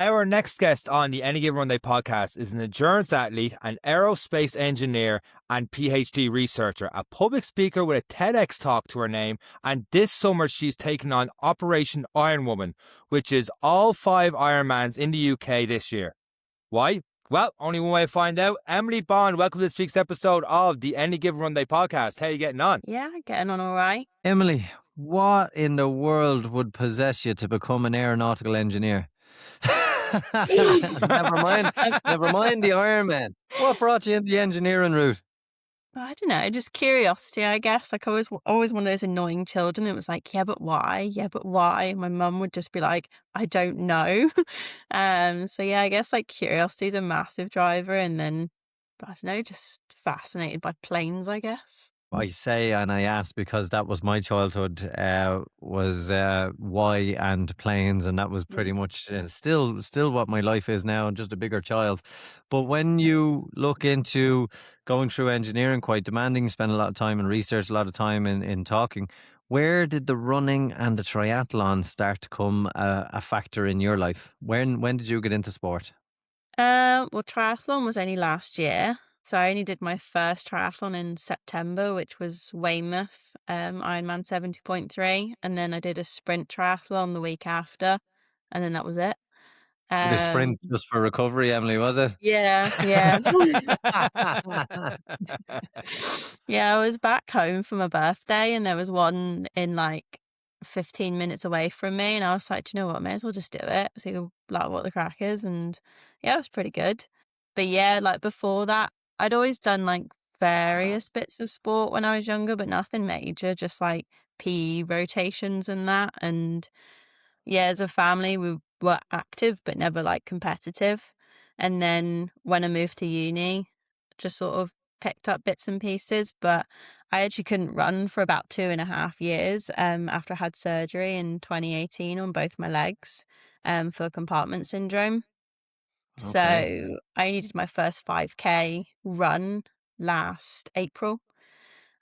Our next guest on the Any Given Runday podcast is an endurance athlete, an aerospace engineer and PhD researcher, a public speaker with a TEDx talk to her name, and this summer she's taken on Operation Iron Woman, which is all 5 Ironmans in the UK this year. Why? Well, only one way to find out. Emily Bond, welcome to this week's episode of the Any Given Runday podcast. How are you getting on? Yeah, getting on all right. Emily, what in the world would possess you to become an aeronautical engineer? Never mind the Ironman. What brought you into the engineering route? I don't know, just curiosity, I guess. Like, I was always one of those annoying children that was like, yeah, but why? Yeah, but why? My mum would just be like, I don't know. So yeah, I guess like curiosity is a massive driver, and then I don't know, just fascinated by planes, I guess. I say, and I ask because that was my childhood, was why and planes, and that was pretty much still what my life is now, just a bigger child. But when you look into going through engineering, quite demanding, you spend a lot of time in research, a lot of time in talking. Where did the running and the triathlon start to come a factor in your life? When did you get into sport? Well, triathlon was only last year. So I only did my first triathlon in September, which was Weymouth, Ironman 70.3. And then I did a sprint triathlon the week after. And then that was it. The sprint just for recovery, Emily, was it? Yeah. Yeah, I was back home for my birthday, and there was one in like 15 minutes away from me. And I was like, do you know what? I may as well just do it, see like what the crack is. And yeah, it was pretty good. But yeah, like before that, I'd always done like various bits of sport when I was younger, but nothing major, just like PE rotations and that. And yeah, as a family, we were active, but never like competitive. And then when I moved to uni, just sort of picked up bits and pieces, but I actually couldn't run for about 2.5 years after I had surgery in 2018 on both my legs for compartment syndrome. Okay. So I only did my first 5K run last April,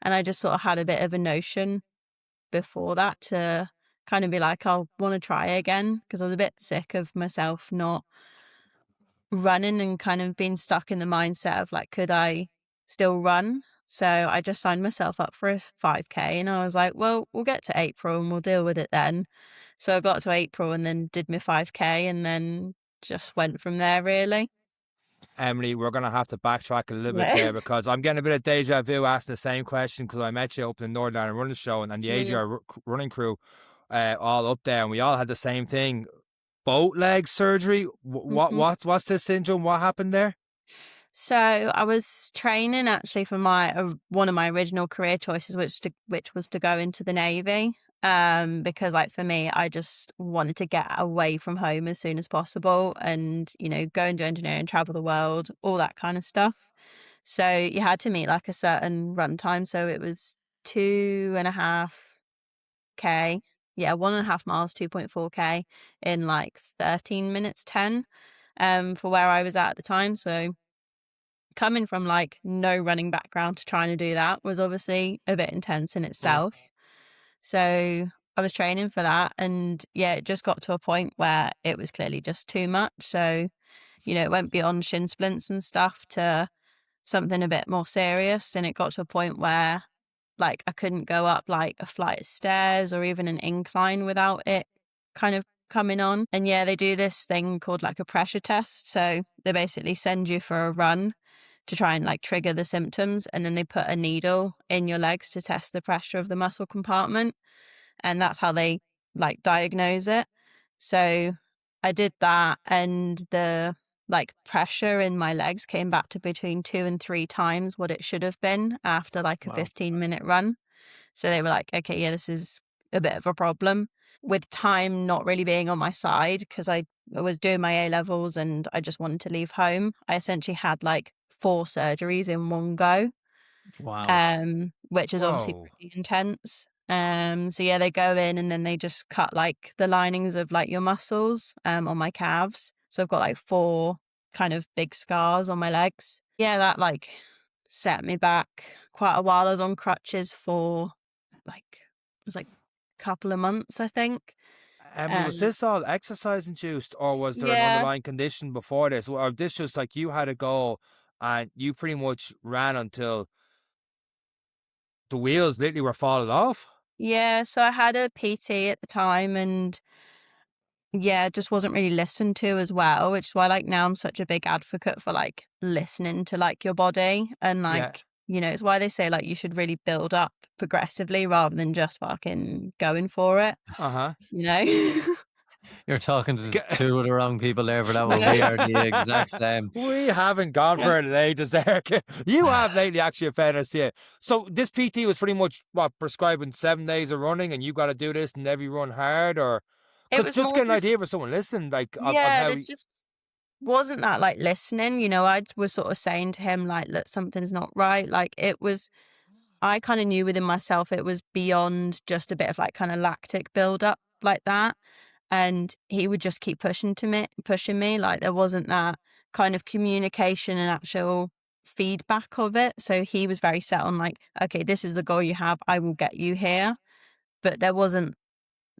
and I just sort of had a bit of a notion before that to kind of be like, I'll want to try again, because I was a bit sick of myself not running and kind of being stuck in the mindset of like, could I still run? So I just signed myself up for a 5K, and I was like, well, we'll get to April and we'll deal with it then. So I got to April and then did my 5K, and then just went from there, really. Emily, we're going to have to backtrack a little bit there, because I'm getting a bit of deja vu asking the same question, because I met you up in the Northern Ireland Running Show and the AGR running crew all up there, and we all had the same thing. Both leg surgery. What's this syndrome? What happened there? So I was training actually for my one of my original career choices, which was to go into the Navy. Because like for me, I just wanted to get away from home as soon as possible, and go and do engineering, travel the world, all that kind of stuff. So you had to meet like a certain run time. So it was 2.5K. Yeah, 1.5 miles, 2.4K in like 13 minutes 10 for where I was at the time. So coming from like no running background to trying to do that was obviously a bit intense in itself. So I was training for that, and yeah, it just got to a point where it was clearly just too much. So, it went beyond shin splints and stuff to something a bit more serious. And it got to a point where like I couldn't go up like a flight of stairs or even an incline without it kind of coming on. And yeah, they do this thing called like a pressure test. So they basically send you for a run to try and like trigger the symptoms, and then they put a needle in your legs to test the pressure of the muscle compartment, and that's how they like diagnose it. So I did that, and the like pressure in my legs came back to between 2 and 3 times what it should have been after like a 15-minute run. So they were like, okay, yeah, this is a bit of a problem. With time not really being on my side, because I was doing my A-levels and I just wanted to leave home, I essentially had like 4 surgeries in one go. Wow. Which is obviously pretty intense. So yeah, they go in and then they just cut like the linings of like your muscles on my calves. So I've got like 4 kind of big scars on my legs. Yeah, that like set me back quite a while. I was on crutches for like, it was like a couple of months, I think. Emily, was this all exercise induced, or was there an Yeah, underlying condition before this? Or this just like you had a goal and you pretty much ran until the wheels literally were falling off? yeah. So I had a PT at the time, and yeah, it just wasn't really listened to as well, which is why like now I'm such a big advocate for like listening to like your body and Yeah. like, it's why they say like you should really build up progressively rather than just fucking going for it, Uh-huh. you know? You're talking to two of the wrong people there for that one. We are the exact same. We haven't gone for it in ages, Eric. You have lately, actually, in fairness to you. So this PT was pretty much, prescribing 7 days of running and you got to do this and every run hard, or... It Because was just more get an just, idea for someone listening, like, of yeah, how... there just wasn't that like listening, I was sort of saying to him like, look, something's not right. Like I kind of knew within myself it was beyond just a bit of like kind of lactic buildup like that. And he would just keep pushing me. Like there wasn't that kind of communication and actual feedback of it. So he was very set on like, okay, this is the goal you have. I will get you here. But there wasn't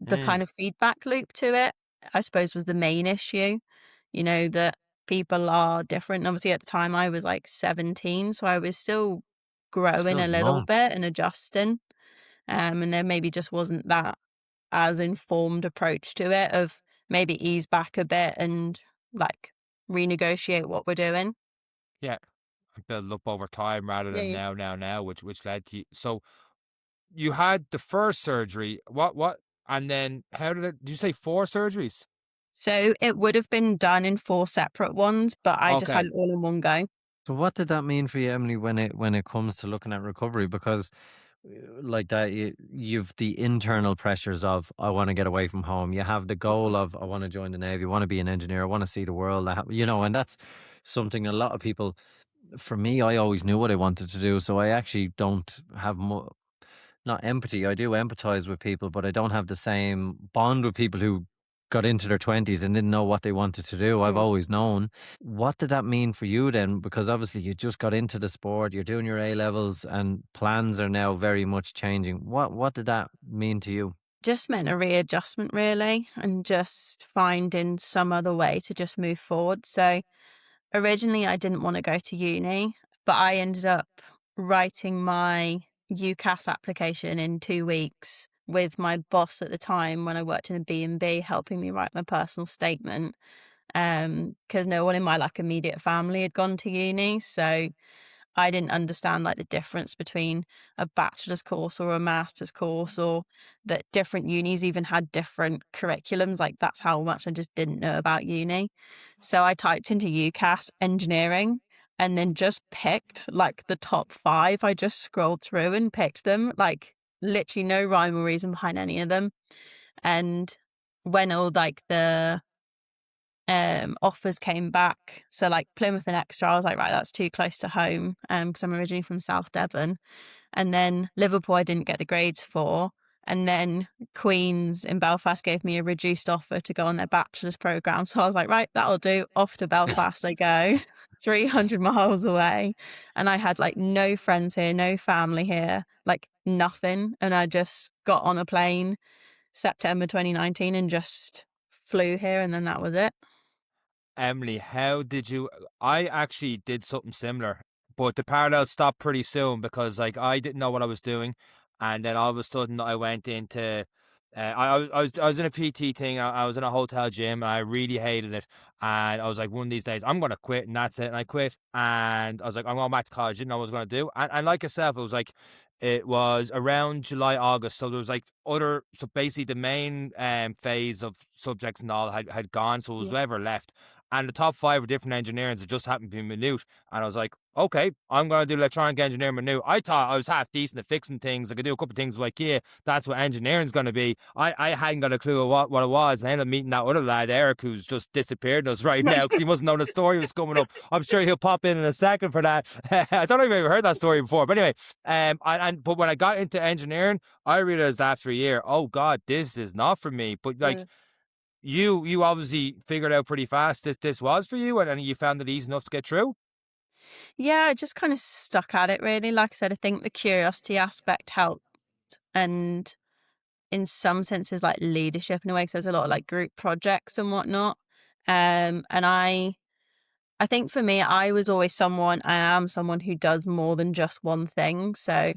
the kind of feedback loop to it, I suppose was the main issue, that people are different. Obviously at the time I was like 17, so I was still growing Still a little young. bit and adjusting. And there maybe just wasn't that as informed approach to it of maybe ease back a bit and like renegotiate what we're doing. Yeah, build up over time rather than Yeah. now, which led to you. So you had the first surgery. What? And then how did you say 4 surgeries? So it would have been done in 4 separate ones, but I just had Okay. it all in one go. So what did that mean for you, Emily, when it comes to looking at recovery? Because like that, you've the internal pressures of I want to get away from home. You have the goal of I want to join the Navy, I want to be an engineer, I want to see the world. And that's something a lot of people. For me, I always knew what I wanted to do, so I actually don't have not empathy. I do empathize with people, but I don't have the same bond with people who got into their 20s and didn't know what they wanted to do. I've Mm. always known. What did that mean for you then? Because obviously you just got into the sport, you're doing your A levels, and plans are now very much changing. What did that mean to you? Just meant a readjustment really, and just finding some other way to just move forward. So originally I didn't want to go to uni, but I ended up writing my UCAS application in 2 weeks with my boss at the time when I worked in a B&B helping me write my personal statement. Because no one in my like immediate family had gone to uni, so I didn't understand like the difference between a bachelor's course or a master's course, or that different unis even had different curriculums. Like that's how much I just didn't know about uni. So I typed into UCAS engineering and then just picked like the top 5. I just scrolled through and picked them, like literally no rhyme or reason behind any of them. And when all like the offers came back, so like Plymouth and Exeter, I was like, right, that's too close to home, because I'm originally from South Devon. And then Liverpool I didn't get the grades for, and then Queen's in Belfast gave me a reduced offer to go on their bachelor's program, so I was like, right, that'll do. Off to Belfast I go. 300 miles away, and I had like no friends here, no family here, like nothing, and I just got on a plane September 2019 and just flew here, and then that was it. Emily, how did you... I actually did something similar, but the parallels stopped pretty soon because like I didn't know what I was doing, and then all of a sudden I went into... I was in a PT thing. I was in a hotel gym and I really hated it, and I was like, one of these days I'm gonna quit, and that's it. And I quit, and I was like, I'm going back to college. Didn't know what I was gonna do, and like yourself, it was like it was around July, August, so there was like so basically the main phase of subjects and all had gone, so it was Yeah. whatever left. And the top 5 were different engineers that just happened to be minute. And I was like, okay, I'm going to do electronic engineering minute. I thought I was half decent at fixing things. I could do a couple of things like, yeah, that's what engineering's going to be. I hadn't got a clue of what it was. And I ended up meeting that other lad, Eric, who's just disappeared on us right now because he mustn't know the story was coming up. I'm sure he'll pop in a second for that. I don't know if you've ever heard that story before. But anyway, but when I got into engineering, I realized after a year, oh God, this is not for me. But like, you obviously figured out pretty fast this was for you, and you found it easy enough to get through. Yeah, I just kind of stuck at it really. Like I said, I think the curiosity aspect helped, and in some senses like leadership in a way, because there's a lot of like group projects and whatnot. And I think for me, I am someone who does more than just one thing. So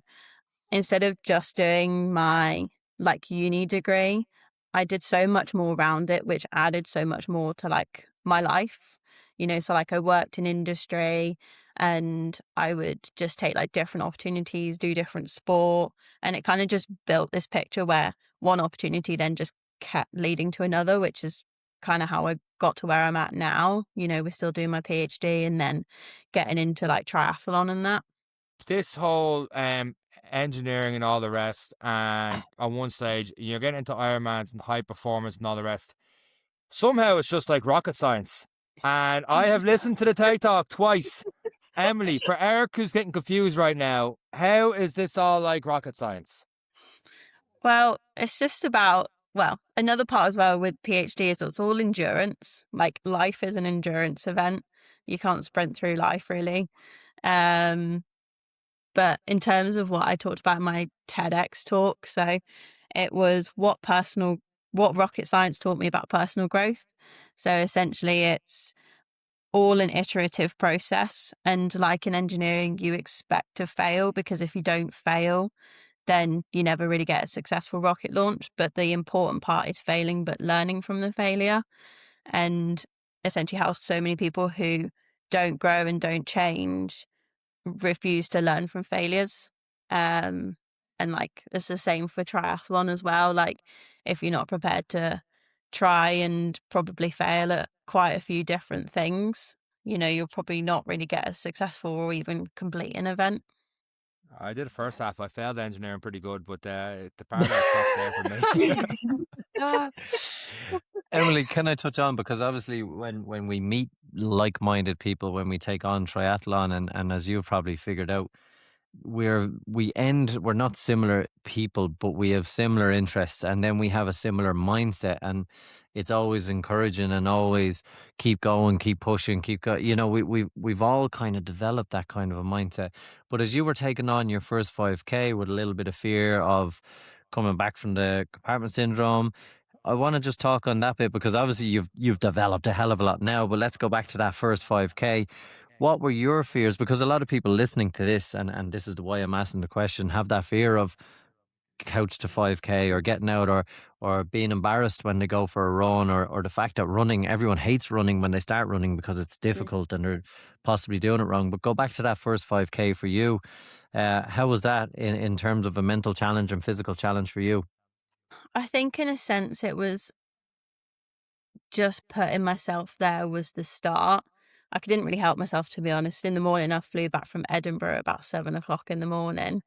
instead of just doing my like uni degree, I did so much more around it, which added so much more to like my life, so like I worked in industry and I would just take like different opportunities, do different sport. And it kind of just built this picture where one opportunity then just kept leading to another, which is kind of how I got to where I'm at now. We're still doing my PhD and then getting into like triathlon and that. This whole engineering and all the rest, and on one stage you're getting into Ironmans and high performance and all the rest. Somehow it's just like rocket science. And I have listened to the TED Talk twice. Emily, for Eric who's getting confused right now, how is this all like rocket science? Well, it's just about, another part as well with PhD is it's all endurance. Like life is an endurance event. You can't sprint through life really. But in terms of what I talked about in my TEDx talk, so it was what rocket science taught me about personal growth. So essentially it's all an iterative process. And like in engineering, you expect to fail because if you don't fail, then you never really get a successful rocket launch. But the important part is failing, but learning from the failure. And essentially how so many people who don't grow and don't change refuse to learn from failures. And like it's the same for triathlon as well. Like if you're not prepared to try and probably fail at quite a few different things, you'll probably not really get a successful or even complete an event. I did the first half. I failed engineering pretty good, but the part that stopped there for me. Emily, can I touch on, because obviously when we meet like-minded people, when we take on triathlon, and as you've probably figured out, we're not similar people, but we have similar interests, and then we have a similar mindset, and it's always encouraging and always keep going, keep pushing, keep going. We've all kind of developed that kind of a mindset. But as you were taking on your first 5K with a little bit of fear of coming back from the compartment syndrome, I want to just talk on that bit, because obviously you've developed a hell of a lot now, but let's go back to that first 5K. What were your fears? Because a lot of people listening to this, and this is why I'm asking the question, have that fear of couch to 5K or getting out, or being embarrassed when they go for a run, or the fact that everyone hates running when they start running because it's difficult and they're possibly doing it wrong. But go back to that first 5K for you. How was that in terms of a mental challenge and physical challenge for you? I think in a sense it was just putting myself there was the start. I didn't really help myself, to be honest. In the morning, I flew back from Edinburgh about 7:00 in the morning.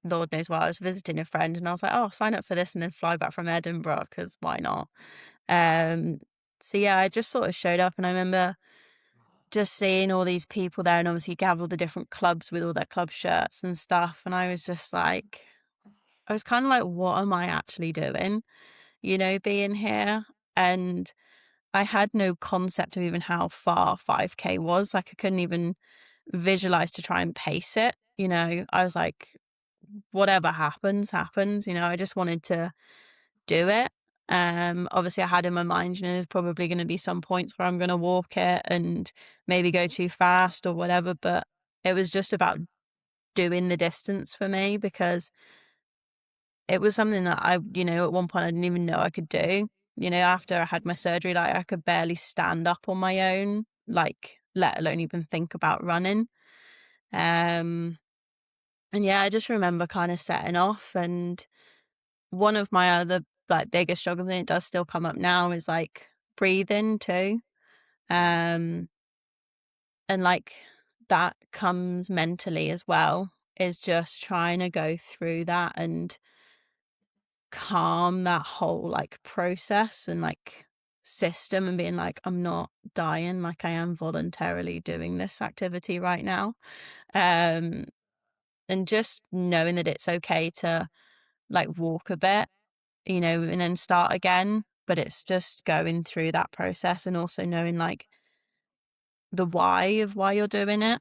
Lord knows why. I was visiting a friend and I was like, oh, sign up for this and then fly back from Edinburgh because why not? So yeah, I just sort of showed up and I remember just seeing all these people there, and obviously you have all the different clubs with all their club shirts and stuff. And I was just like, I was kind of like, what am I actually doing? Being here. And I had no concept of even how far 5K was. Like I couldn't even visualize to try and pace it. I was like, whatever happens, happens. I just wanted to do it. Obviously I had in my mind, there's probably going to be some points where I'm going to walk it and maybe go too fast or whatever. But it was just about doing the distance for me, because it was something that I, at one point I didn't even know I could do. After I had my surgery, like I could barely stand up on my own, like let alone even think about running. And yeah, I just remember kind of setting off, and one of my other like biggest struggles, and it does still come up now, is like breathing too. And like that comes mentally as well, is just trying to go through that and calm that whole like process and like system, and being like, I'm not dying, like I am voluntarily doing this activity right now. And just knowing that it's okay to like walk a bit, and then start again. But it's just going through that process and also knowing like the why of why you're doing it,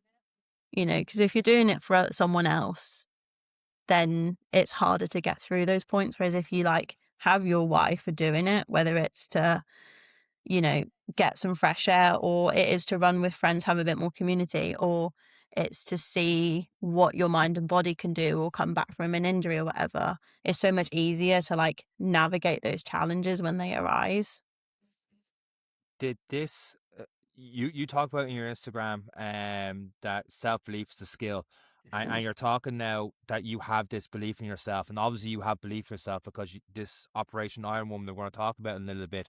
because if you're doing it for someone else, then it's harder to get through those points. Whereas if you like have your why for doing it, whether it's to, you know, get some fresh air, or it is to run with friends, have a bit more community, or it's to see what your mind and body can do or come back from an injury or whatever, it's so much easier to like navigate those challenges when they arise. Did this you talk about in your Instagram that self-belief is a skill, and you're talking now that you have this belief in yourself, and obviously you have belief in yourself because this Operation Iron Woman that we're going to talk about in a little bit.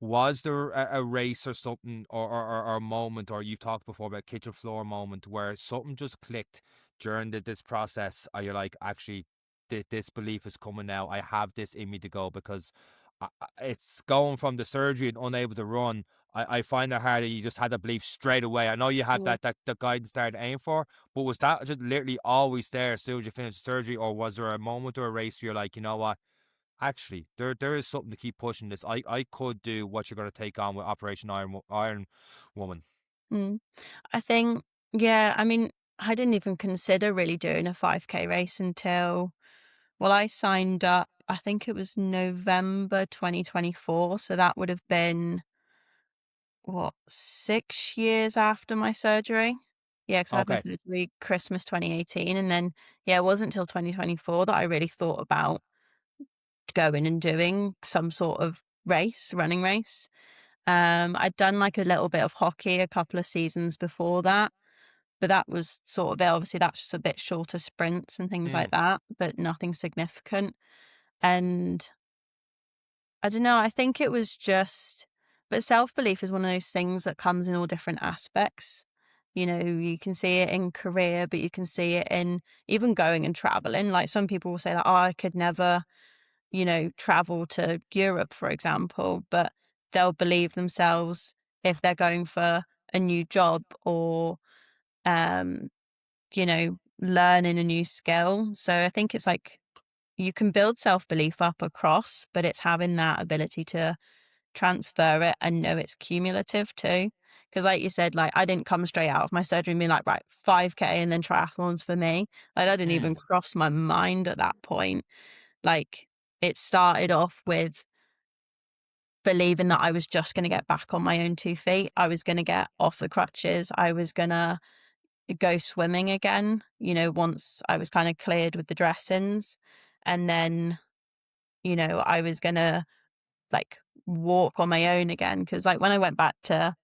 Was there a race or something, or a moment, or you've talked before about kitchen floor moment, where something just clicked during this process? Are you like, actually, this belief is coming now, I have this in me to go? Because it's going from the surgery and unable to run. I find it hard that you just had that belief straight away. I know you had that the guidance there to aim for, but was that just literally always there as soon as you finished the surgery, or was there a moment or a race where you're like, you know what, actually, there is something to keep pushing this. I could do what you're going to take on with Operation Iron Woman. I think, yeah, I mean, I didn't even consider really doing a 5K race until, well, I signed up, I think it was November 2024. So that would have been, what, 6 years after my surgery? Yeah, because I had my Okay. surgery Christmas 2018. And then, yeah, it wasn't until 2024 that I really thought about going and doing some sort of race, running race. I'd done like a little bit of hockey a couple of seasons before that, but that was sort of it. Obviously, that's just a bit shorter sprints and things like that, but nothing significant. And I don't know, I think it was just, but self-belief is one of those things that comes in all different aspects. You know, you can see it in career, but you can see it in even going and traveling. Like some people will say that, oh, I could never, you know, travel to Europe, for example, but they'll believe themselves if they're going for a new job or, you know, learning a new skill. So I think it's like you can build self-belief up across, but it's having that ability to transfer it and know it's cumulative too. Because like you said, like I didn't come straight out of my surgery and be like, right, 5K and then triathlons for me. Like that didn't even cross my mind at that point. Like it started off with believing that I was just going to get back on my own 2 feet. I was going to get off the crutches. I was going to go swimming again, you know, once I was kind of cleared with the dressings. And then, you know, I was going to like walk on my own again. Cause like when I went back to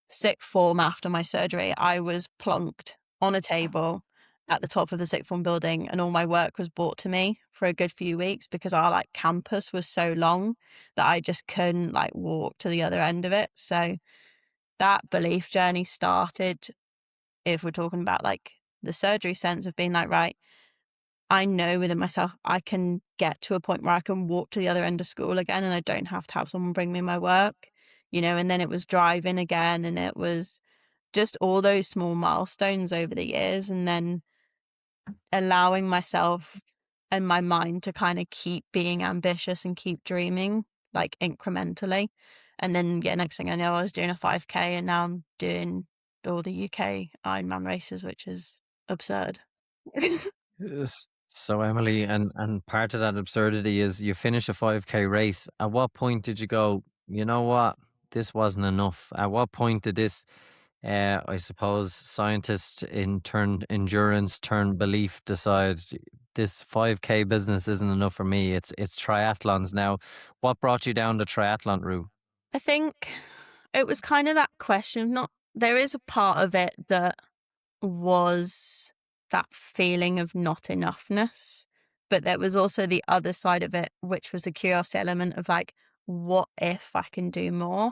sixth form after my surgery, I was plonked on a table at the top of the sixth form building, and all my work was brought to me for a good few weeks because our like campus was so long that I just couldn't like walk to the other end of it. So that belief journey started, if we're talking about like the surgery sense of being like, right, I know within myself I can get to a point where I can walk to the other end of school again and I don't have to have someone bring me my work, you know. And then it was driving again, and it was just all those small milestones over the years, and then allowing myself and my mind to kind of keep being ambitious and keep dreaming like incrementally. And then, yeah, next thing I know, I was doing a 5K, and now I'm doing all the UK Ironman races, which is absurd. Yes. So Emily, and part of that absurdity is you finish a 5K race. At what point did you go, you know what, this wasn't enough? At what point did this, I suppose, scientist in turn endurance turn belief decide this 5K business isn't enough for me? It's triathlons now. What brought you down the triathlon route? I think it was kind of that question of not, there is a part of it that was that feeling of not enoughness, but there was also the other side of it, which was the curiosity element of like, what if I can do more?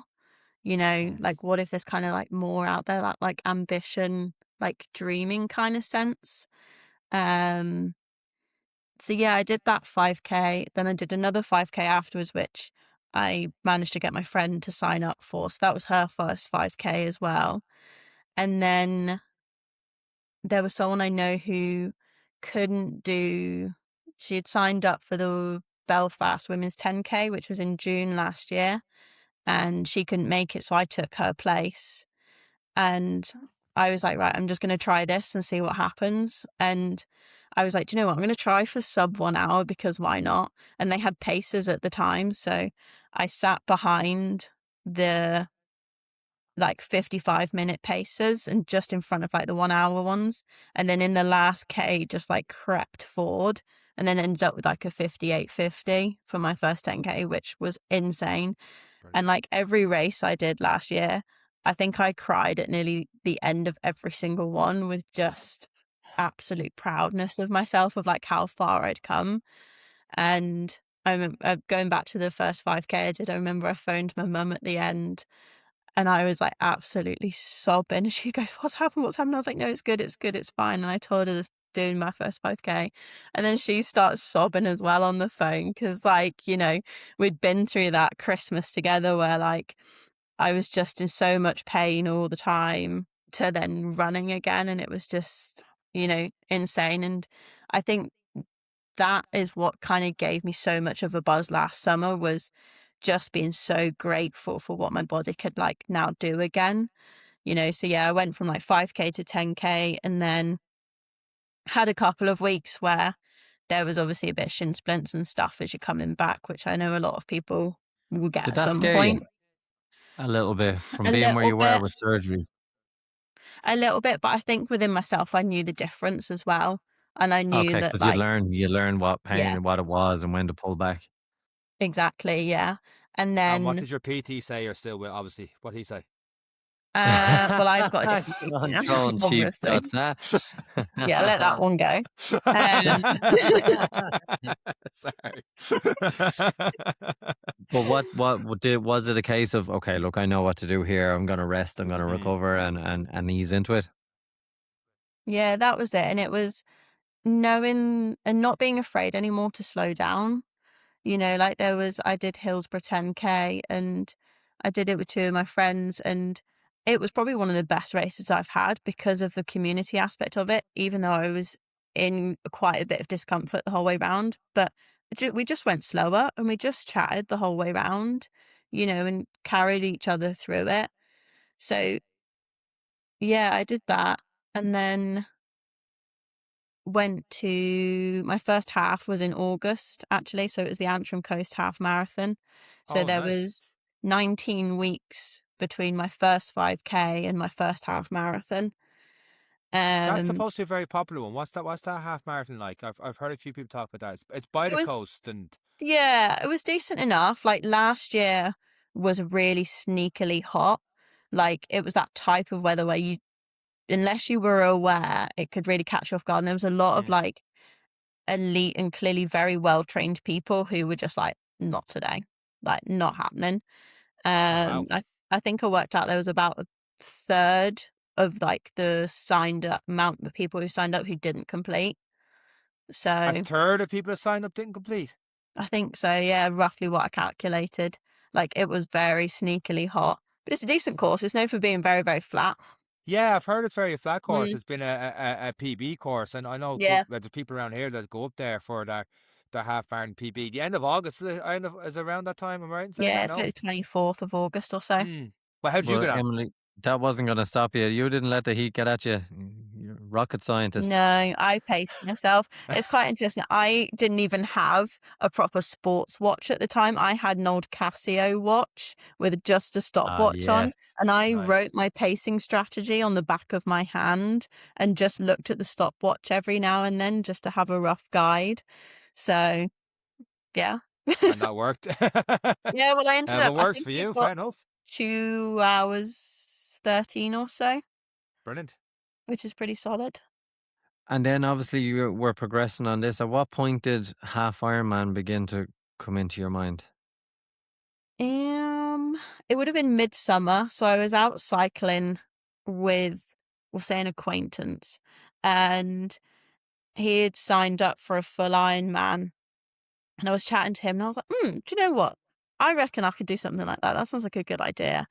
You know, like what if there's kind of like more out there, like ambition, like dreaming kind of sense. So yeah, I did that 5K. Then I did another 5K afterwards, which I managed to get my friend to sign up for. So that was her first 5K as well. And then there was someone I know who couldn't do, she had signed up for the Belfast Women's 10K, which was in June last year, and she couldn't make it. So I took her place, and I was like, right, I'm just going to try this and see what happens. And I was like, do you know what? I'm going to try for sub 1 hour because why not? And they had paces at the time. So I sat behind the like 55-minute paces and just in front of like the 1 hour ones. And then in the last K, just like crept forward and then ended up with like a 58:50 for my first 10K, which was insane. Brilliant. And like every race I did last year, I think I cried at nearly the end of every single one with just absolute proudness of myself, of like how far I'd come. And I'm going back to the first 5K I did. I remember I phoned my mum at the end and I was like absolutely sobbing. And she goes, "What's happened? What's happened?" I was like, "No, it's good. It's good. It's fine." And I told her this doing my first 5K. And then she starts sobbing as well on the phone because, like, you know, we'd been through that Christmas together where, like, I was just in so much pain all the time to then running again. And it was just, you know, insane. And I think that is what kind of gave me so much of a buzz last summer, was just being so grateful for what my body could like now do again, you know. So yeah, I went from like 5K to 10K and then had a couple of weeks where there was obviously a bit of shin splints and stuff as you're coming back, which I know a lot of people will get Did at that some scare you point. a little bit from A being where little you were bit, with surgeries? but I think within myself, I knew the difference as well. And I knew Okay, that, because like, you learn what yeah, pain, what it was, and when to pull back. exactly. Yeah. And And what then, did your PT say? You're still with, obviously. What did he say? well, I've got a different She's one on now, throwing cheap obviously. shots, huh? Yeah, let that one go. Sorry. But was it a case of, okay, look, I know what to do here. I'm going to rest. I'm going to Mm. recover and ease into it. Yeah, that was it. And it was knowing and not being afraid anymore to slow down. You know, like I did Hillsborough 10K and I did it with two of my friends, and it was probably one of the best races I've had because of the community aspect of it, even though I was in quite a bit of discomfort the whole way round. But we just went slower and we just chatted the whole way round, you know, and carried each other through it. So yeah, I did that. And then went to my first half was in August, actually. So it was the Antrim Coast Half Marathon. So Oh, there nice. was 19 weeks between my first 5K and my first half marathon. That's Um, supposed to be a very popular one. What's that half marathon like? I've heard a few people talk about that. It's by it the was, coast and yeah, it was decent enough. Like last year was really sneakily hot. Like it was that type of weather where unless you were aware, it could really catch you off guard. And there was a lot of like elite and clearly very well trained people who were just like, not today, like not happening. oh wow. I think I worked out there was about a third of like the signed up amount of people who signed up who didn't complete. A So third of people that signed up didn't complete. I think so, yeah, roughly what I calculated. Like it was very sneakily hot, but it's a decent course. It's known for being very, very flat. Yeah, I've heard it's very a flat course. Mm, It's been a PB course, and I know yeah, there's people around here that go up there for their half marathon PB. The end of August is around that time. Am I right in saying yeah, that? it's No. like the 24th of August or so. But how'd you Well, get on? Emily, that wasn't going to stop you. You didn't let the heat get at you. You're a rocket scientist. No, I paced myself. It's quite interesting. I didn't even have a proper sports watch at the time. I had an old Casio watch with just a Ah, stopwatch on, yes. and I Nice. wrote my pacing strategy on the back of my hand and just looked at the stopwatch every now and then just to have a rough guide. So, yeah. And that worked. Yeah, well, I ended If it up, I works think for I you, got fair enough. 2 hours 13 or so, Brilliant. which is pretty solid. And then obviously you were progressing on this. At what point did half Ironman begin to come into your mind? It would have been midsummer, so I was out cycling with, we'll say, an acquaintance, and he had signed up for a full Ironman, and I was chatting to him, and I was like, do you know what? I reckon I could do something like that. That sounds like a good idea.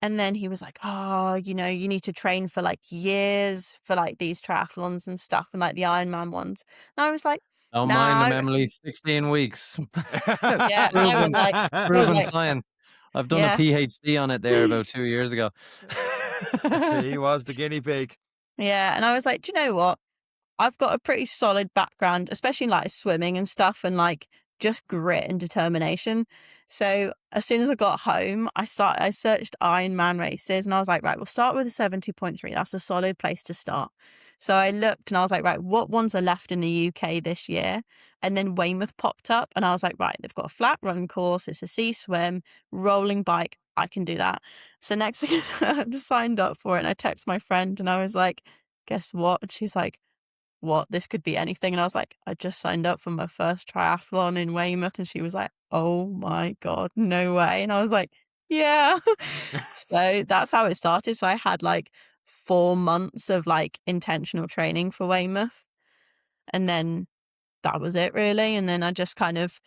And then he was like, oh, you know, you need to train for like years for like these triathlons and stuff and like the Ironman ones. And I was like, Don't nah, mind them, Emily. 16 weeks. yeah. And proven, I was proven like, science. I've done a yeah. PhD on it there about 2 years ago. He was the guinea pig. Yeah. And I was like, do you know what? I've got a pretty solid background, especially in like swimming and stuff, and like just grit and determination. So as soon as I got home, I searched Ironman races, and I was like, right, we'll start with a 70.3. That's a solid place to start. So I looked and I was like, right, what ones are left in the UK this year? And then Weymouth popped up, and I was like, right, they've got a flat run course, it's a sea swim, rolling bike. I can do that. So next thing I just signed up for it, and I texted my friend, and I was like, guess what? And she's like, what, this could be anything. And I was like, I just signed up for my first triathlon in Weymouth. And she was like, oh my God, no way. And I was like, yeah. So that's how it started. So I had like 4 months of like intentional training for Weymouth. And then that was it really. And then I just kind of,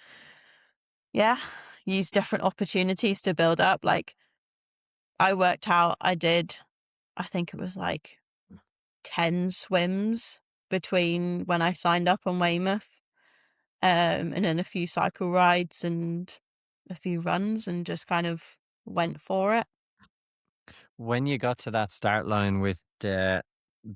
used different opportunities to build up. Like I worked out, I think it was like 10 swims between when I signed up on Weymouth, and then a few cycle rides and a few runs, and just kind of went for it. When you got to that start line with the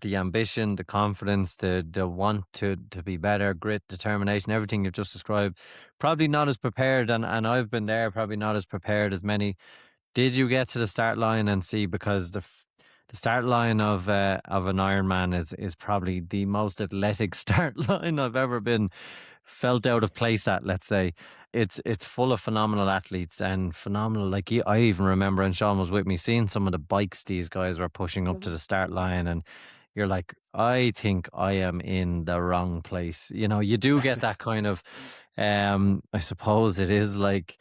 ambition, the confidence, the want to be better, grit, determination, everything you've just described, probably not as prepared, and I've been there, probably not as prepared as many. Did you get to the start line and see, because the start line of an Ironman is probably the most athletic start line I've ever been felt out of place at, let's say. It's full of phenomenal athletes and phenomenal, like I even remember, and Sean was with me, seeing some of the bikes these guys were pushing up to the start line, and you're like, I think I am in the wrong place. You do get that kind of, I suppose it is like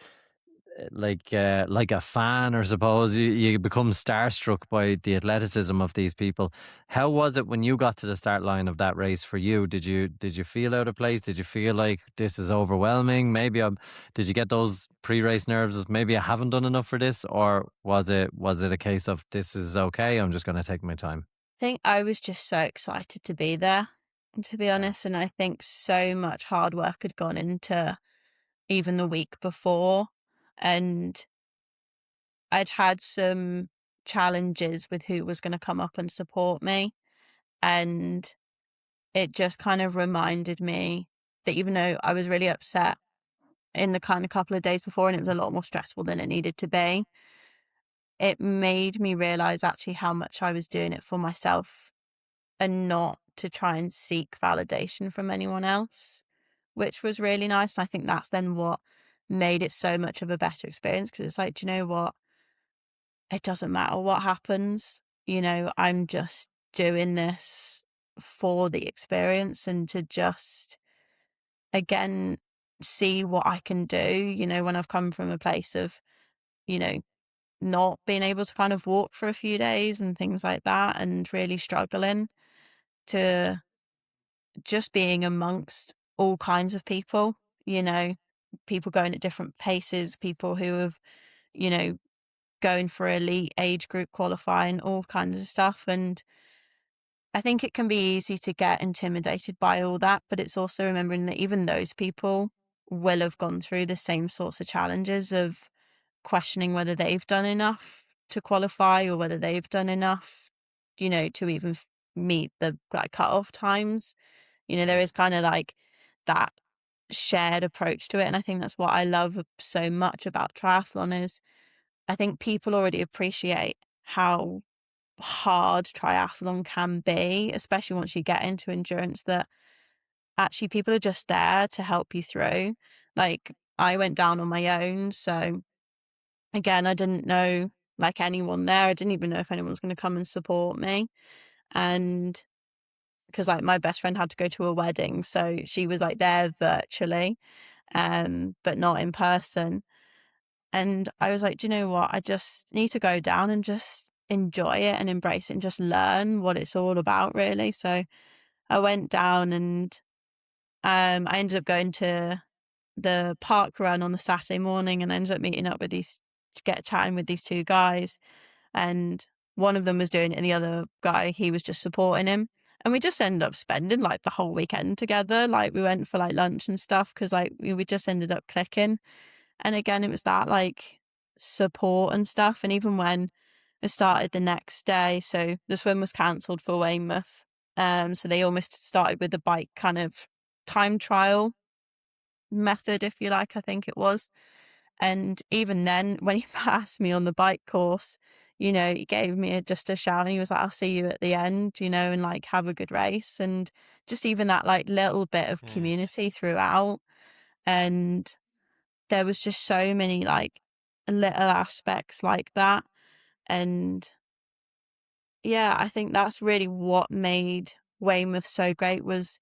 a fan, or suppose you become starstruck by the athleticism of these people. How was it when you got to the start line of that race for you? Did you feel out of place? Did you feel like this is overwhelming? Maybe did you get those pre-race nerves of maybe I haven't done enough for this, or was it a case of this is okay, I'm just going to take my time? I think I was just so excited to be there, to be honest. And I think so much hard work had gone into even the week before. And I'd had some challenges with who was going to come up and support me. And it just kind of reminded me that even though I was really upset in the kind of couple of days before, and it was a lot more stressful than it needed to be, it made me realize actually how much I was doing it for myself and not to try and seek validation from anyone else, which was really nice. And I think that's then what made it so much of a better experience, because it's like, do you know what? It doesn't matter what happens. I'm just doing this for the experience and to just, again, see what I can do, when I've come from a place of, not being able to kind of walk for a few days and things like that, and really struggling, to just being amongst all kinds of people, people going at different paces, people who have, going for elite age group qualifying, all kinds of stuff. And I think it can be easy to get intimidated by all that, but it's also remembering that even those people will have gone through the same sorts of challenges of questioning whether they've done enough to qualify, or whether they've done enough, to even meet the cut-off times. There is kind of like that shared approach to it. And I think that's what I love so much about triathlon is I think people already appreciate how hard triathlon can be, especially once you get into endurance, that actually people are just there to help you through. Like I went down on my own. So again, I didn't know like anyone there. I didn't even know if anyone was going to come and support me. And because like my best friend had to go to a wedding, so she was like there virtually, but not in person. And I was like, do you know what? I just need to go down and just enjoy it and embrace it and just learn what it's all about, really. So I went down, and I ended up going to the park run on the Saturday morning, and I ended up meeting up with chatting with these two guys. And one of them was doing it, and the other guy, he was just supporting him. And we just ended up spending like the whole weekend together. Like we went for like lunch and stuff, because like we just ended up clicking. And again, it was that like support and stuff. And even when it started the next day, so the swim was cancelled for Weymouth, So they almost started with the bike kind of time trial method, if you like, I think it was. And even then, when he passed me on the bike course, he gave me just a shout, and he was like, I'll see you at the end, and like, have a good race. And just even that like little bit of community throughout. And there was just so many like little aspects like that. And yeah, I think that's really what made Weymouth so great, was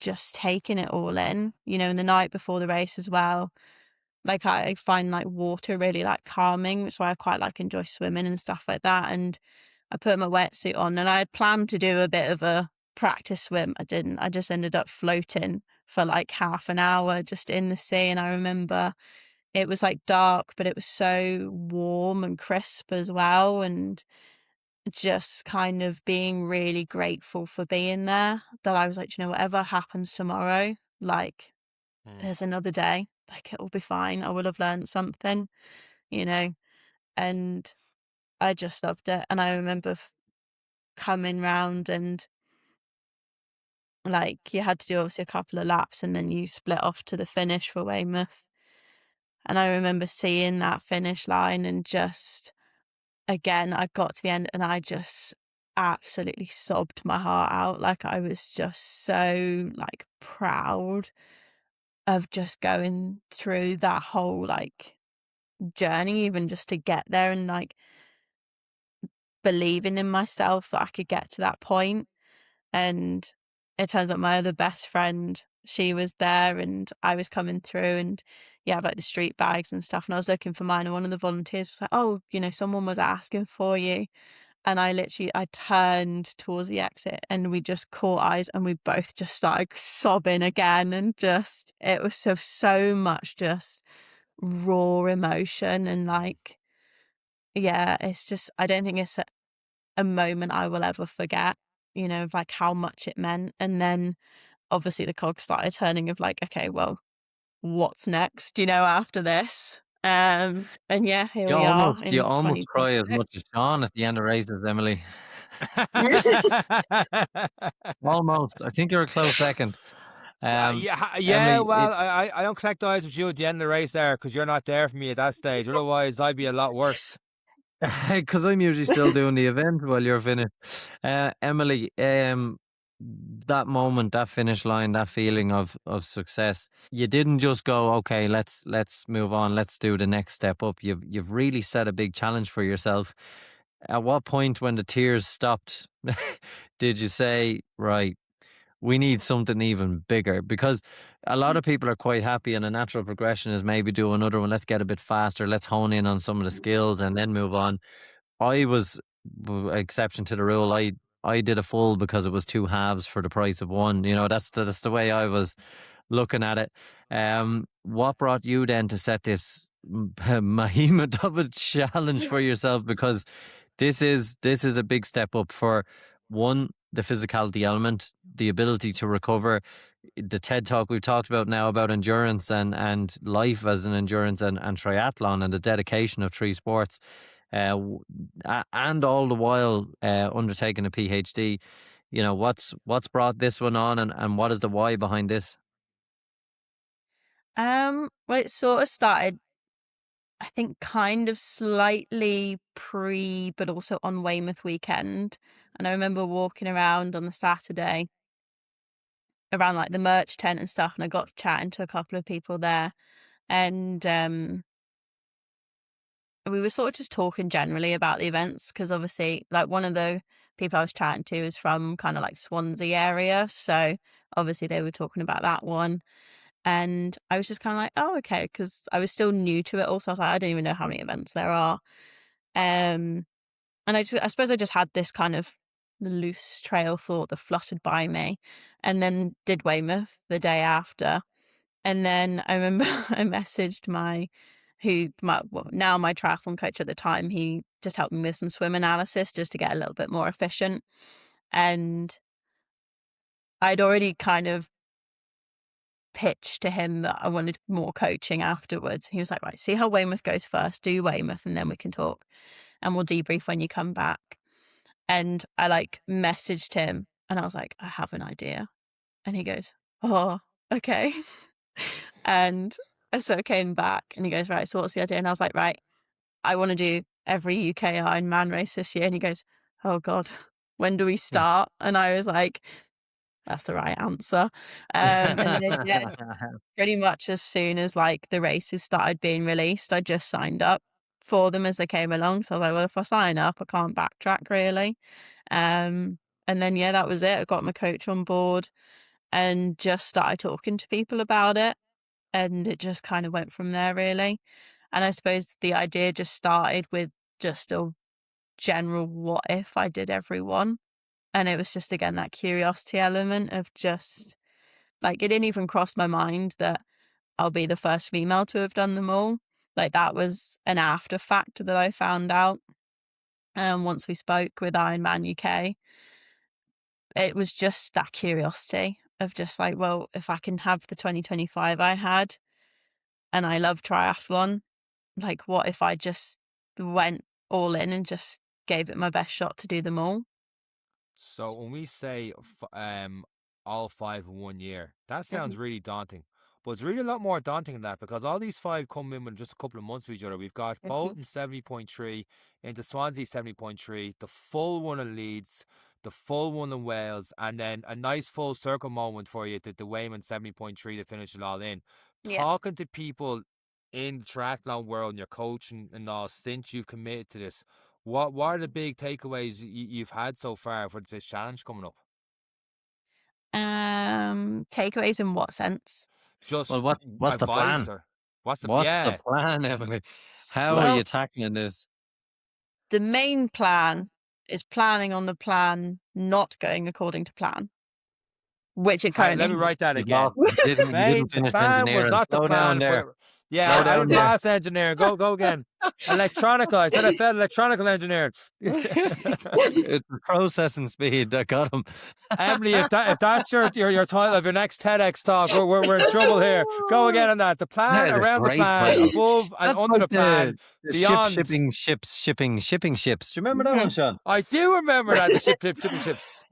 just taking it all in, and the night before the race as well. Like, I find like water really like calming, which is why I quite like enjoy swimming and stuff like that. And I put my wetsuit on, and I had planned to do a bit of a practice swim. I didn't. I just ended up floating for like half an hour just in the sea. And I remember it was like dark, but it was so warm and crisp as well. And just kind of being really grateful for being there, that I was like, whatever happens tomorrow, like, there's another day, like, it will be fine. I will have learned something, and I just loved it. And I remember coming round, and like, you had to do obviously a couple of laps, and then you split off to the finish for Weymouth. And I remember seeing that finish line, and just, again, I got to the end, and I just absolutely sobbed my heart out. Like, I was just so like proud of just going through that whole like journey, even just to get there, and like believing in myself that I could get to that point. And it turns out my other best friend, she was there, and I was coming through, and yeah, like the street bags and stuff, and I was looking for mine, and one of the volunteers was like, oh, someone was asking for you. And I turned towards the exit, and we just caught eyes, and we both just started sobbing again. And just, it was so much just raw emotion. And like, yeah, it's just, I don't think it's a moment I will ever forget, of like how much it meant. And then obviously the cogs started turning of like, okay, well, what's next, after this? And yeah, here we are You in almost cry as 2026. much as Sean at the end of races, Emily. Almost. I think you're a close second. Emily, Well, I don't connect eyes with you at the end of the race there, because you're not there for me at that stage. Otherwise, I'd be a lot worse. because I'm usually still doing the event while you're finished. Emily, that moment, that finish line, that feeling of success, you didn't just go, okay, let's move on, let's do the next step up. You've really set a big challenge for yourself. At what point, when the tears stopped, did you say, right, we need something even bigger? Because a lot of people are quite happy, and a natural progression is maybe do another one. Let's get a bit faster. Let's hone in on some of the skills and then move on. I was exception to the rule. I did a full because it was two halves for the price of one. That's the way I was looking at it. What brought you then to set this behemoth of a challenge for yourself? Because this is a big step up for one, the physicality element, the ability to recover, the TED talk we've talked about now about endurance and life as an endurance and triathlon, and the dedication of three sports, and all the while undertaking a PhD. What's brought this one on, and what is the why behind this? Well, it sort of started, I think, kind of slightly pre, but also on Weymouth weekend. And I remember walking around on the Saturday around like the merch tent and stuff, and I got chatting to a couple of people there. And we were sort of just talking generally about the events, because obviously, like, one of the people I was chatting to is from kind of like Swansea area. So obviously they were talking about that one. And I was just kind of like, oh, okay, because I was still new to it. Also, I was like, I don't even know how many events there are. And I suppose I just had this kind of loose trail thought that fluttered by me, and then did Weymouth the day after. And then I remember I messaged my triathlon coach at the time. He just helped me with some swim analysis just to get a little bit more efficient. And I'd already kind of pitched to him that I wanted more coaching afterwards. He was like, right, see how Weymouth goes first, do Weymouth, and then we can talk, and we'll debrief when you come back. And I like messaged him And I was like, I have an idea. And he goes, oh, okay. And so I came back and he goes, right, so what's the idea? And I was like, right, I want to do every UK Ironman race this year. And he goes, oh God, when do we start? And I was like, that's the right answer. And then, yeah, pretty much as soon as like the races started being released, I just signed up for them as they came along. So I was like, well, if I sign up, I can't backtrack really. And then, yeah, that was it. I got my coach on board and just started talking to people about it. And it just kind of went from there, really. And I suppose the idea just started with just a general what if I did every one. And it was just, again, that curiosity element of just like, it didn't even cross my mind that I'll be the first female to have done them all. Like, that was an after fact that I found out. Once we spoke with Ironman UK, it was just that curiosity of just like, well, if I can have the 2025 I had, and I love triathlon, like, what if I just went all in and just gave it my best shot to do them all? So when we say all 5 in 1 year, that sounds really daunting. But it's really a lot more daunting than that, because all these 5 come in with just a couple of months of each other. We've got Bolton 70.3, into Swansea 70.3, the full one in Leeds, the full one in Wales, and then a nice full circle moment for you, the Wayman 70.3 to finish it all in. Yeah. Talking to people in the triathlon world and your coach and all since you've committed to this, what are the big takeaways you've had so far for this challenge coming up? Takeaways in what sense? Just Well, what's the advice plan? or what's the What's yeah? the plan, Emily? How are Well, you tackling this? the main plan is planning on the plan not going according to plan, which it currently Let me is. write that You again. lost. You didn't Mate, the finish plan was engineering. not the Slow down plan, there. but yeah, Slow I down didn't there. pass engineering. Go again. Electronical. I said I failed electronical engineering. It's the processing speed that got him. Emily, if that's your title of your next TEDx talk, we're in trouble here. Go again on that. The plan, That is a around the great plan, title. above and That's under like the plan, the beyond. shipping ships. Do you remember that one, Sean? I do remember that, the shipping ships.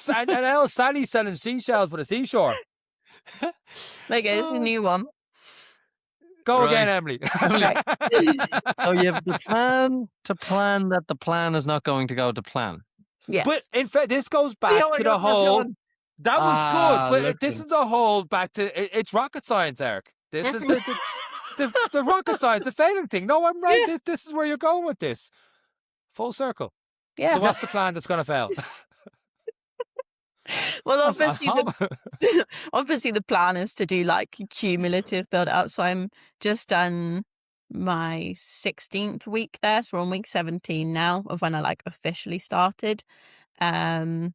And now Sally's selling seashells for the seashore. Like, it's a new one. Go Right. again, Emily. Right. So you have the plan to plan that the plan is not going to go to plan. Yes. But in fact, this goes back to the whole. That was good, but this is the whole back to it's rocket science, Eric. This is the rocket science, the failing thing. No, I'm right. Yeah. This is where you're going with this. Full circle. Yeah. So what's the plan that's going to fail? Well, obviously the plan is to do like cumulative build out. So I'm just done my 16th week there. So we're on week 17 now of when I like officially started. Cause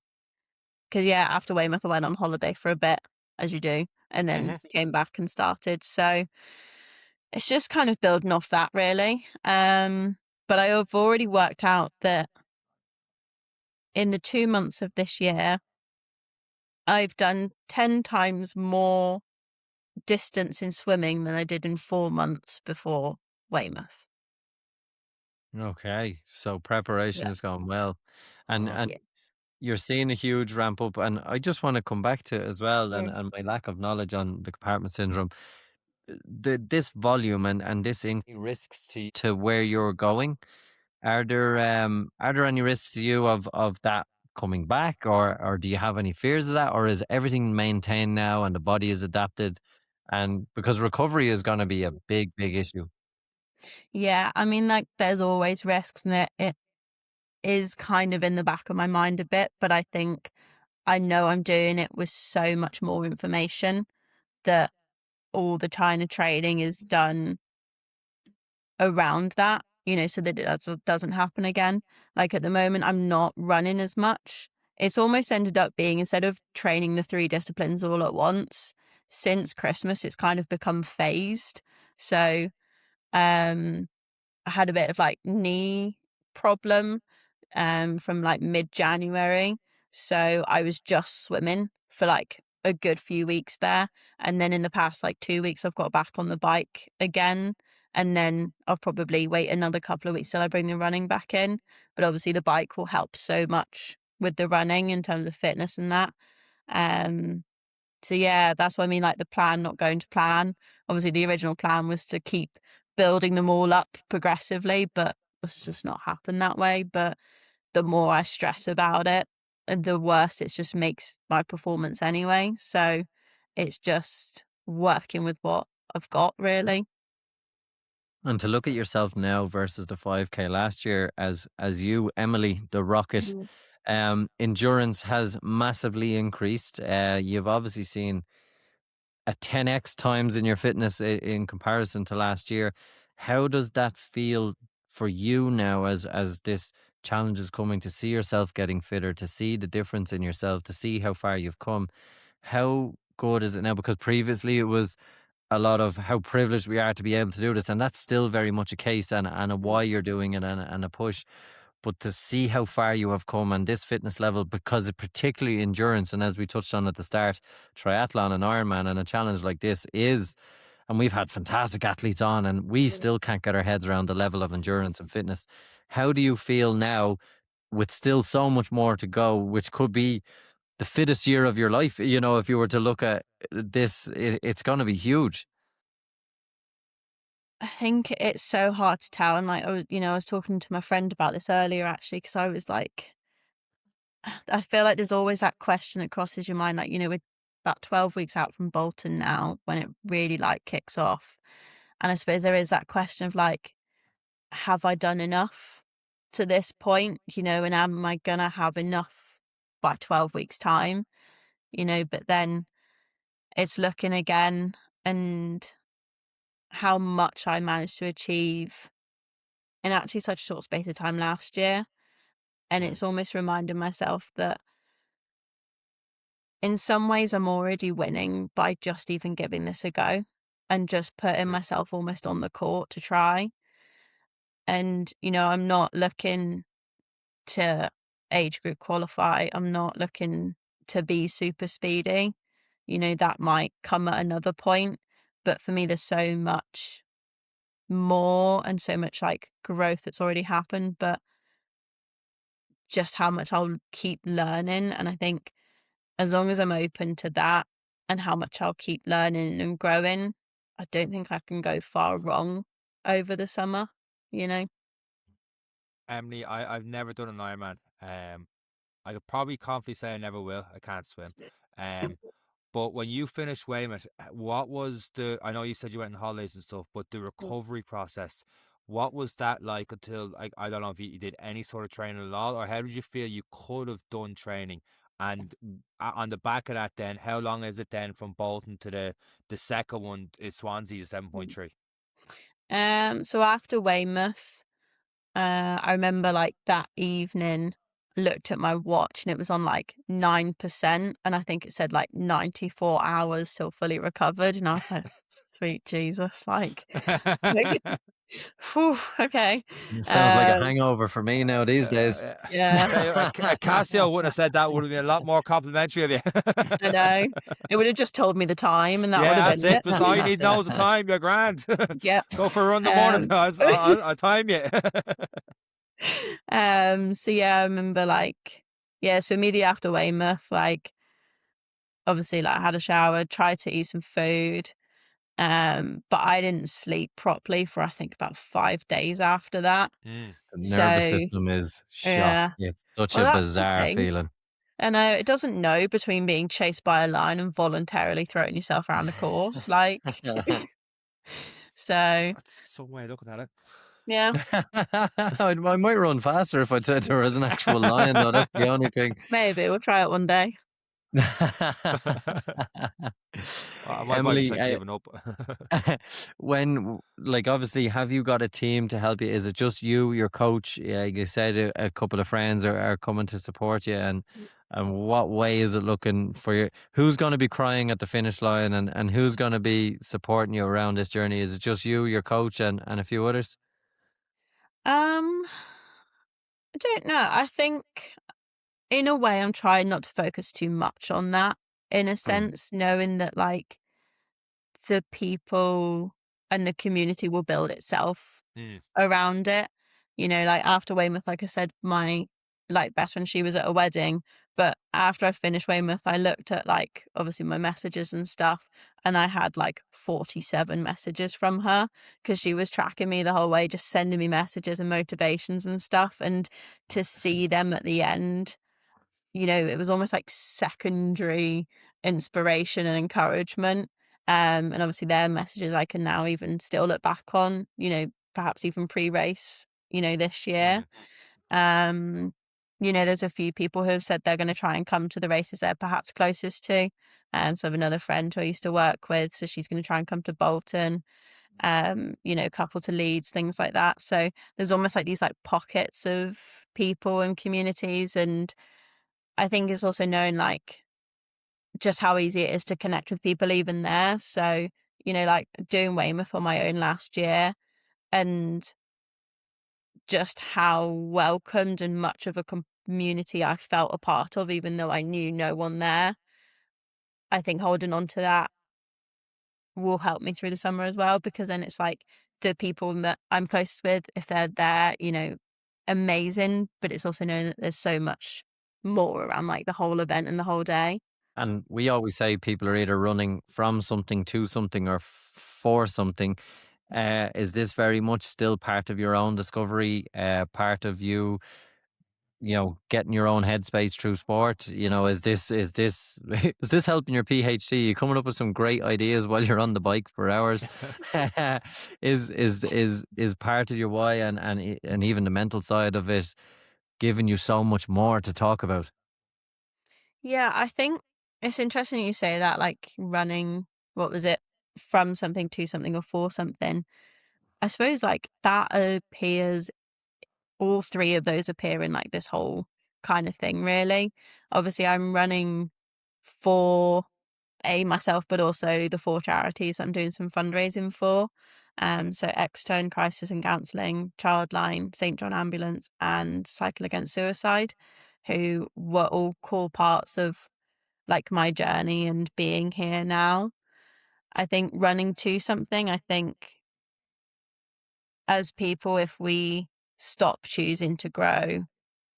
yeah, after Weymouth I went on holiday for a bit, as you do, and then came back and started. So it's just kind of building off that really. But I have already worked out that in the 2 months of this year, I've done 10 times more distance in swimming than I did in 4 months before Weymouth. Okay, so preparation has gone well, and Yeah. you're seeing a huge ramp up. And I just want to come back to it as well, and my lack of knowledge on the compartment syndrome. This volume and this risks to where you're going. Are there any risks to you of that coming back, or do you have any fears of that, or is everything maintained now and the body is adapted? And because recovery is going to be a big issue. Yeah, I mean, like, there's always risks, and it is kind of in the back of my mind a bit, but I think I know I'm doing it with so much more information that all the China training is done around that, so that it doesn't happen again. Like, at the moment, I'm not running as much. It's almost ended up being, instead of training the 3 disciplines all at once, since Christmas, it's kind of become phased. So, I had a bit of like knee problem from like mid-January. So I was just swimming for like a good few weeks there. And then in the past like 2 weeks, I've got back on the bike again. And then I'll probably wait another couple of weeks till I bring the running back in. But obviously the bike will help so much with the running in terms of fitness and that. So yeah, that's what I mean, like the plan not going to plan. Obviously the original plan was to keep building them all up progressively, but it's just not happened that way. But the more I stress about it, the worse it just makes my performance anyway. So it's just working with what I've got, really. And to look at yourself now versus the 5K last year, as you, Emily, the rocket, endurance has massively increased. You've obviously seen a 10x times in your fitness in comparison to last year. How does that feel for you now as this challenge is coming, to see yourself getting fitter, to see the difference in yourself, to see how far you've come? How good is it now? Because previously it was a lot of how privileged we are to be able to do this, and that's still very much a case, and a why you're doing it, and a push. But to see how far you have come and this fitness level, because it particularly endurance, and as we touched on at the start, triathlon and Ironman and a challenge like this is, and we've had fantastic athletes on, and we still can't get our heads around the level of endurance and fitness. How do you feel now, with still so much more to go, which could be the fittest year of your life? You know, if you were to look at this, it's going to be huge. I think it's so hard to tell. And like, I was talking to my friend about this earlier, actually, because I was like, I feel like there's always that question that crosses your mind. Like, we're about 12 weeks out from Bolton now, when it really like kicks off. And I suppose there is that question of like, have I done enough to this point? And am I going to have enough by 12 weeks time? But then it's looking again and how much I managed to achieve in actually such a short space of time last year. And it's almost reminding myself that in some ways I'm already winning by just even giving this a go and just putting myself almost on the court to try. And, I'm not looking to age group qualify. I'm not looking to be super speedy. That might come at another point. But for me, there's so much more and so much like growth that's already happened, but just how much I'll keep learning. And I think as long as I'm open to that and how much I'll keep learning and growing, I don't think I can go far wrong over the summer, Emily, I've never done an Ironman. I could probably confidently say I never will. I can't swim. But when you finished Weymouth, what was I know you said you went on holidays and stuff, but the recovery process, what was that like until, I don't know if you did any sort of training at all, or how did you feel you could have done training? And on the back of that then, how long is it then from Bolton to the second one is Swansea, 7.3? So after Weymouth, I remember like that evening, looked at my watch and it was on like 9%, and I think it said like 94 hours till fully recovered, and I was like, sweet Jesus, like whew, okay. It sounds like a hangover for me now these days. Yeah. Cassio wouldn't have said that, would have been a lot more complimentary of you. I know. It would have just told me the time and that would have that's been it. That's all you need to know is the time. You're grand. Yep. Go for a run in the morning. I'll time you. So yeah, I remember so immediately after Weymouth, obviously I had a shower, tried to eat some food, but I didn't sleep properly for I think about 5 days after that. The nervous system is shot. Yeah. It's such a bizarre feeling. I know, it doesn't know between being chased by a lion and voluntarily throwing yourself around the course. So that's some way of looking at it. Yeah. I might run faster if I said there was an actual lion, though. That's the only thing. Maybe we'll try it one day. Emily, giving up. when obviously, have you got a team to help you? Is it just you, your coach? Yeah, you said a couple of friends are coming to support you, and what way is it looking for you? Who's going to be crying at the finish line, and who's going to be supporting you around this journey? Is it just you, your coach, and a few others? I don't know. I think in a way I'm trying not to focus too much on that, in a sense, knowing that the people and the community will build itself around it. After Weymouth, like I said, my like best friend, she was at a wedding. But after I finished Weymouth, I looked at like obviously my messages and stuff, and I had like 47 messages from her because she was tracking me the whole way, just sending me messages and motivations and stuff. And to see them at the end, you know, it was almost like secondary inspiration and encouragement. And obviously their messages I can now even still look back on, you know, perhaps even pre-race, you know, this year. You know, there's a few people who have said they're going to try and come to the races they're perhaps closest to. So I have another friend who I used to work with, so she's going to try and come to Bolton. You know, a couple to Leeds, things like that. So there's almost like these like pockets of people and communities, and I think it's also known like just how easy it is to connect with people even there. So, you know, like doing Weymouth on my own last year, and just how welcomed and much of a community I felt a part of, even though I knew no one there. I think holding on to that will help me through the summer as well, because then it's like the people that I'm closest with, if they're there, you know, amazing. But it's also known that there's so much more around like the whole event and the whole day. And we always say people are either running from something to something or for something. Is this very much still part of your own discovery, part of you, you know, getting your own headspace through sport? You know, is this is this is this helping your PhD? You coming up with some great ideas while you're on the bike for hours? Is part of your why, and even the mental side of it giving you so much more to talk about? Yeah, I think it's interesting you say that, like running, what was it, from something to something or for something. I suppose like that appears, all three of those appear in like this whole kind of thing, really. Obviously, I'm running for myself, but also the four charities I'm doing some fundraising for. So Extern Crisis and Counselling, Childline, St John Ambulance, and Cycle Against Suicide, who were all core parts of like my journey and being here now. I think running to something, I think as people, if we stop choosing to grow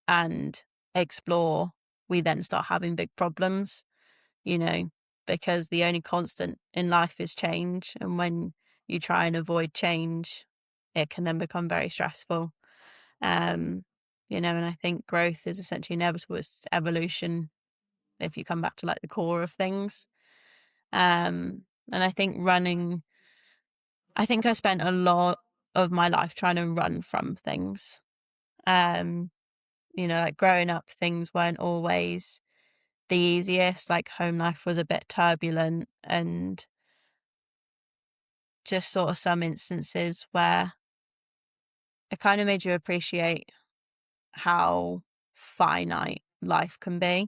and explore, we then start having big problems, you know, because the only constant in life is change. And when you try and avoid change, it can then become very stressful. You know, and I think growth is essentially inevitable. It's evolution if you come back to like the core of things. And I think running, I think I spent a lot of my life trying to run from things. You know, like growing up, things weren't always the easiest. Like home life was a bit turbulent, and just sort of some instances where it kind of made you appreciate how finite life can be.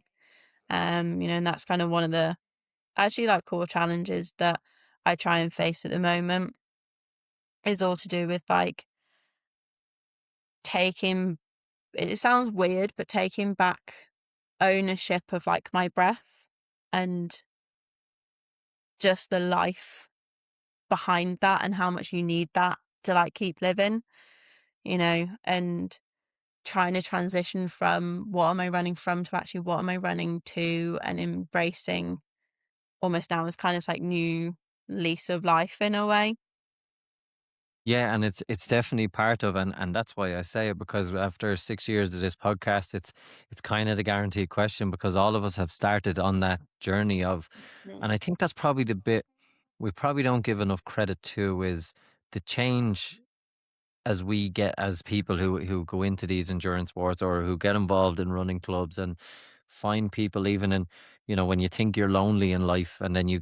You know, and that's kind of one of the actually like core challenges that I try and face at the moment, is all to do with like taking, it sounds weird, but taking back ownership of like my breath and just the life behind that, and how much you need that to like keep living, you know, and trying to transition from what am I running from to actually what am I running to, and embracing almost now as kind of like new lease of life in a way. Yeah, and it's definitely part of, and that's why I say it, because after 6 years of this podcast, it's kind of the guaranteed question, because all of us have started on that journey of, and I think that's probably the bit we probably don't give enough credit to, is the change as we get as people who go into these endurance sports or who get involved in running clubs and find people, even in, you know, when you think you're lonely in life, and then you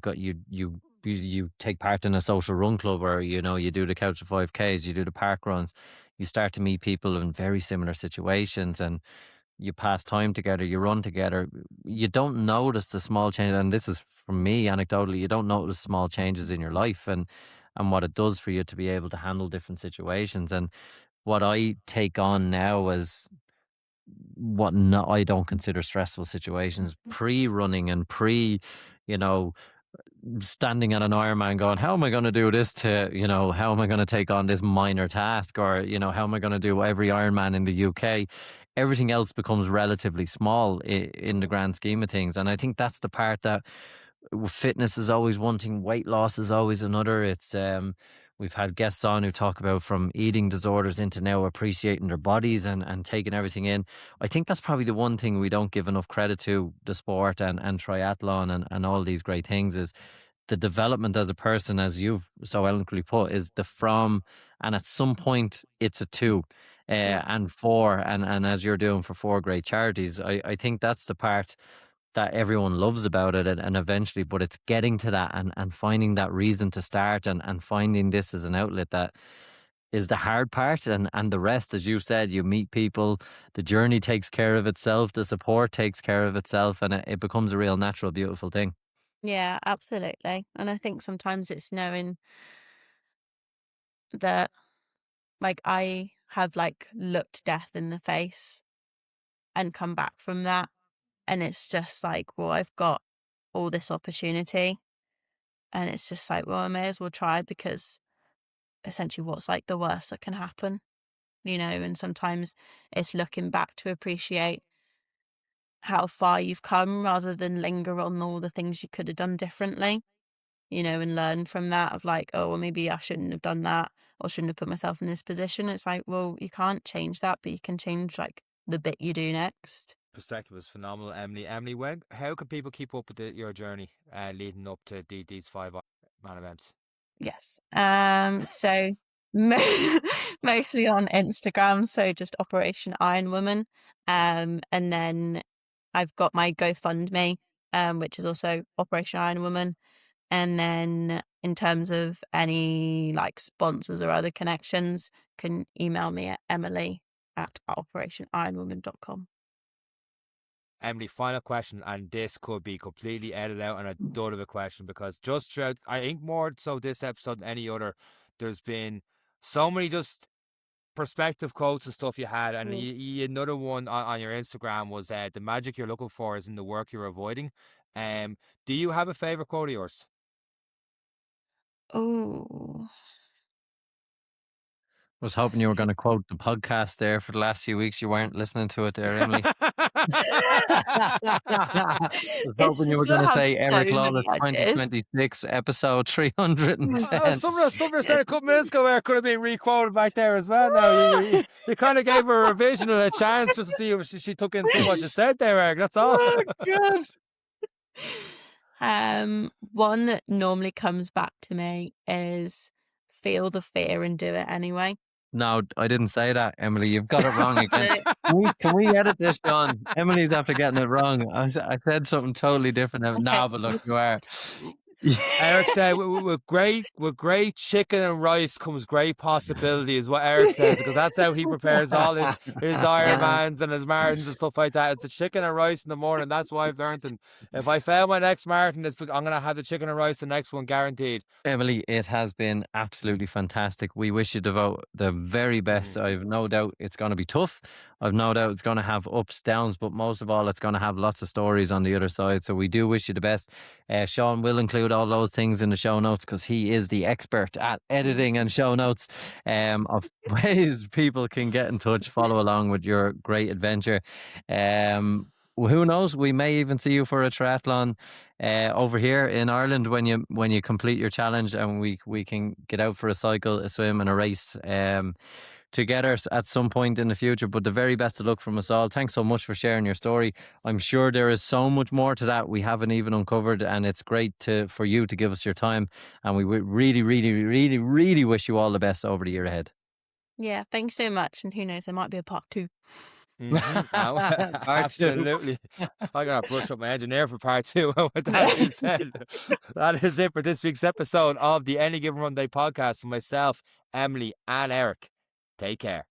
take part in a social run club, or you know, you do the couch of 5Ks, you do the park runs, you start to meet people in very similar situations, and you pass time together, you run together. You don't notice the small change, and this is from me anecdotally, you don't notice small changes in your life, and what it does for you to be able to handle different situations. And what I take on now as what I don't consider stressful situations pre-running and pre, you know, standing at an Ironman going, how am I going to do this to, how am I going to take on this minor task, or, how am I going to do every Ironman in the UK? Everything else becomes relatively small in the grand scheme of things. And I think that's the part that fitness is always one thing, weight loss is always another. It's we've had guests on who talk about from eating disorders into now appreciating their bodies and taking everything in. I think that's probably the one thing we don't give enough credit to the sport and triathlon and all these great things is the development as a person, as you've so eloquently put, is the from, and at some point it's a to and for, and as you're doing for 4 great charities. I think that's the part that everyone loves about it, and eventually, but it's getting to that and finding that reason to start and finding this as an outlet that is the hard part, and the rest, as you said, you meet people, the journey takes care of itself, the support takes care of itself, and it becomes a real natural, beautiful thing. Yeah, absolutely. And I think sometimes it's knowing that, like, I have like looked death in the face and come back from that. And it's just like, well, I've got all this opportunity. And it's just like, well, I may as well try, because essentially what's like the worst that can happen, and sometimes it's looking back to appreciate how far you've come rather than linger on all the things you could have done differently, and learn from that of like, oh, well, maybe I shouldn't have done that, or shouldn't have put myself in this position. It's like, well, you can't change that, but you can change like the bit you do next. Perspective was phenomenal, Emily. Emily, how can people keep up with your journey leading up to these 5 man events? Yes. So mostly on Instagram. So just Operation Iron Woman. And then I've got my GoFundMe, which is also Operation Iron Woman. And then in terms of any like sponsors or other connections, can email me at emily@operationironwoman.com. Emily, final question, and this could be completely edited out and a dud of a question, because just throughout, I think more so this episode than any other, there's been so many just perspective quotes and stuff you had, and another one on your Instagram was the magic you're looking for is in the work you're avoiding. Do you have a favorite quote of yours? Oh, I was hoping you were going to quote the podcast there for the last few weeks. You weren't listening to it there, Emily. I was hoping you were going to say Eric Lawless 2026 episode 310. Some of you said a couple minutes ago where it could have been re-quoted back there as well. Now you kind of gave her a revision and a chance just to see if she took in some of what you said there, Eric. That's all. Oh, God. One that normally comes back to me is feel the fear and do it anyway. No, I didn't say that, Emily. You've got it wrong again. Can we edit this, John? Emily's after getting it wrong. I said something totally different. Okay. No, but look, you are. Eric said, with great chicken and rice comes great possibility, is what Eric says, because that's how he prepares all his Ironmans and his marathons and stuff like that. It's the chicken and rice in the morning. That's what I've learned. And if I fail my next marathon, I'm going to have the chicken and rice the next one, guaranteed. Emily, it has been absolutely fantastic. We wish you the very best. I've no doubt it's going to be tough. I've no doubt it's going to have ups, downs, but most of all, it's going to have lots of stories on the other side. So we do wish you the best. Sean will include all those things in the show notes, because he is the expert at editing and show notes of ways people can get in touch, follow along with your great adventure. Who knows, we may even see you for a triathlon over here in Ireland when you complete your challenge, and we can get out for a cycle, a swim and a race together at some point in the future. But the very best of luck from us all. Thanks so much for sharing your story. I'm sure there is so much more to that we haven't even uncovered, and it's great for you to give us your time, and we really, really, really, really wish you all the best over the year ahead. Yeah, thanks so much, and who knows, there might be a part 2. Absolutely. I gotta brush up my engineer for part 2. With that being said, that is it for this week's episode of the Any Given Runday podcast with myself, Emily, and Eric. Take care.